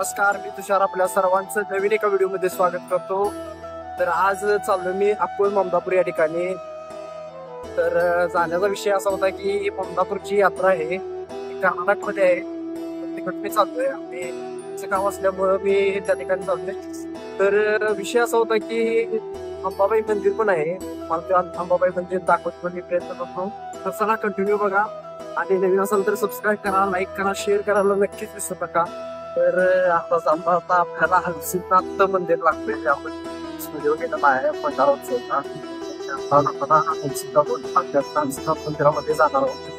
नमस्कार, मी तुषार आपल्या सर्वांचं नवीन एका व्हिडिओमध्ये स्वागत करतो। तर आज चाललो मी अक्कोळ ममदापूर या ठिकाणी। तर जाण्याचा विषय असा होता की ममदापूरची यात्रा आहे, कर्नाटकमध्ये आहे। तिकडे मी चाललोय, आमचं गाव असल्यामुळं मी त्या ठिकाणी चाललोय। तर विषय असा होता की अंबाबाई मंदिर पण आहे, मला ते अंबाबाई मंदिर दाखवण्याचा प्रयत्न करतो। तर चला कंटिन्यू बघा, आणि नवीन असेल तर सबस्क्राईब करा, लाईक करा, शेअर करायला नक्कीच विसरू नका। तर आता आपल्याला हलसिद्धनाथ मंदिर लागतंय, आपण व्हिडिओ केलेला आहे पंढरपूरचा। हलसिद्धनाथ मंदिरामध्ये जाणार आहोत।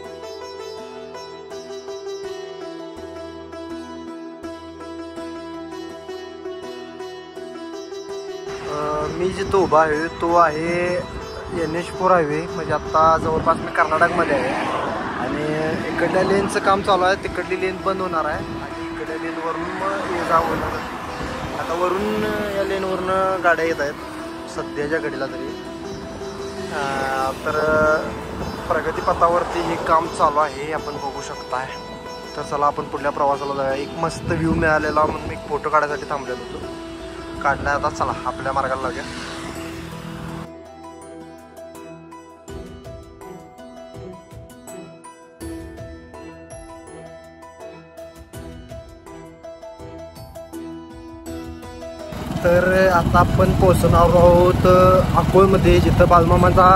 मी जिथं उभा आहे तो आहे NH4 हायवे, म्हणजे आता जवळपास मी कर्नाटकमध्ये आहे। आणि इकडल्या लेनचं काम चालू आहे, तिकडली लेन बंद होणार आहे आणि इकडल्या लेनवरून ये जा होणार आहे। आता वरून या लेनवरून गाड्या येत आहेत सध्याच्या घडीला तरी। तर प्रगतीपथावरती हे काम चालू आहे, आपण बघू शकताय। तर चला आपण पुढल्या प्रवासाला जाऊया। एक मस्त व्ह्यू मिळालेला म्हणून मी फोटो काढायसाठी थांबलेलो होतो, काढला। आता चला आपल्या मार्गाला लागूया। तर आता आपण पोहोचणार आहोत अक्कोळमध्ये, जिथं बालमामाचा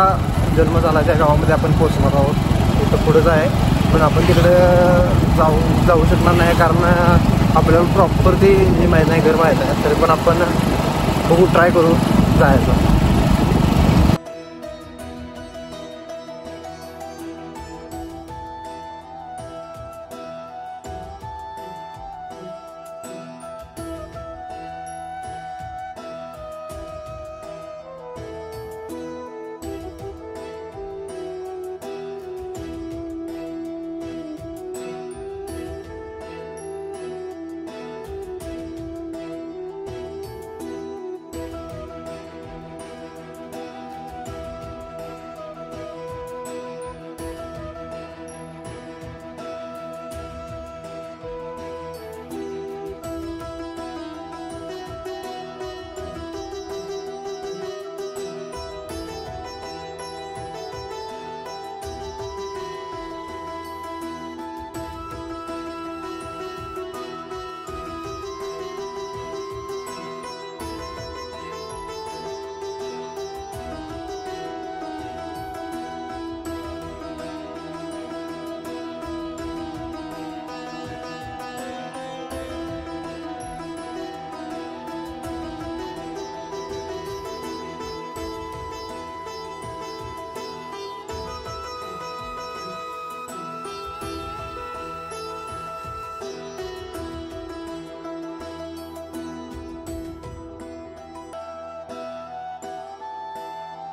जन्म झाला त्या गावामध्ये आपण पोहोचणार आहोत। तिथं पुढंच आहे, पण आपण तिकडे जाऊ शकणार नाही, कारण आपल्याला प्रॉपर ते जे माहीत नाही, घर माहीत आहे। तरी पण आपण बघू, ट्राय करू जायचं।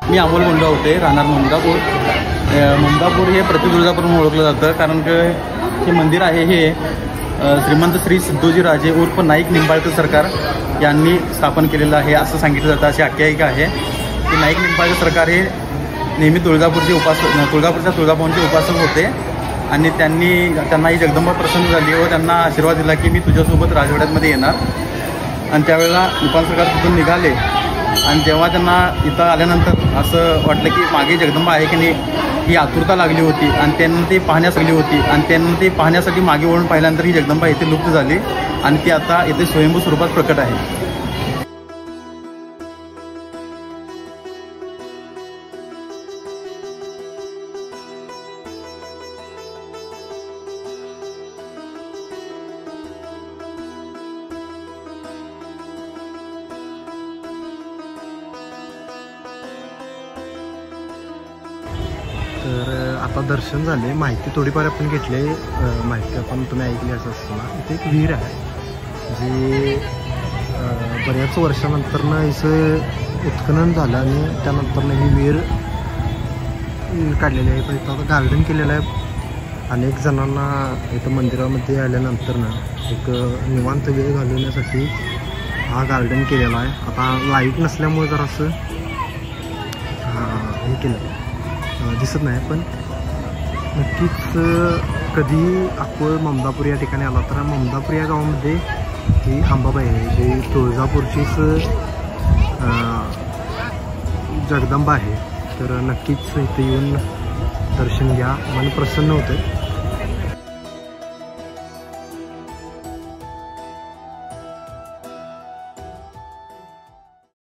मी अमोल मुंडा होते, राहणार ममदापूर। ममदापूर हे प्रतितुळजापूर म्हणून ओळखलं जातं, कारण की हे मंदिर आहे हे श्रीमंत श्री सिद्धोजी राजे उर्फ नाईक निंबाळकर सरकार यांनी स्थापन केलेलं आहे असं सांगितलं जातं। अशी आख्यायिका आहे की नाईक निंबाळकर सरकार हे नेहमी तुळजापूरच्या तुळजाभवानीचे उपासक होते, आणि त्यांना ही जगदंबा प्रसन्न झाली व त्यांना आशीर्वाद दिला की मी तुझ्यासोबत राजवाड्यामध्ये येणार। आणि त्यावेळेला निपाल सरकार तिथून निघाले, आणि जेव्हा त्यांना इथं आल्यानंतर असं वाटलं की मागे जगदंबा आहे की नाही, ही आतुरता लागली होती आणि त्यांना ते पाहण्यासाठी मागे वळून पाहिल्यानंतर ही जगदंबा इथे लुप्त झाली आणि ती आता इथे स्वयंभू स्वरूपात प्रकट आहे। तर आता दर्शन झाले, माहिती थोडीफार आपण घेतली। माहिती आपण तुम्ही ऐकली असं असताना इथे एक विहीर आहे, जी बऱ्याच वर्षानंतरनं हिचं उत्खनन झालं आणि त्यानंतरनं ही विहीर काढलेली आहे। पण इथं आता गार्डन केलेलं आहे। अनेक जणांना इथं मंदिरामध्ये आल्यानंतर ना एक निवांत वेळ घालवण्यासाठी हा गार्डन केलेला आहे। आता लाईट नसल्यामुळे जरासं हे केलं दिसत नाही, पण नक्कीच कधी अक्कोळ ममदापूर या ठिकाणी आला तर ममदापूर या गावामध्ये ही अंबाबाई आहे जी तुळजापूरचीच जगदंबा आहे. तर नक्कीच इथे येऊन दर्शन घ्या, मन प्रसन्न होतं.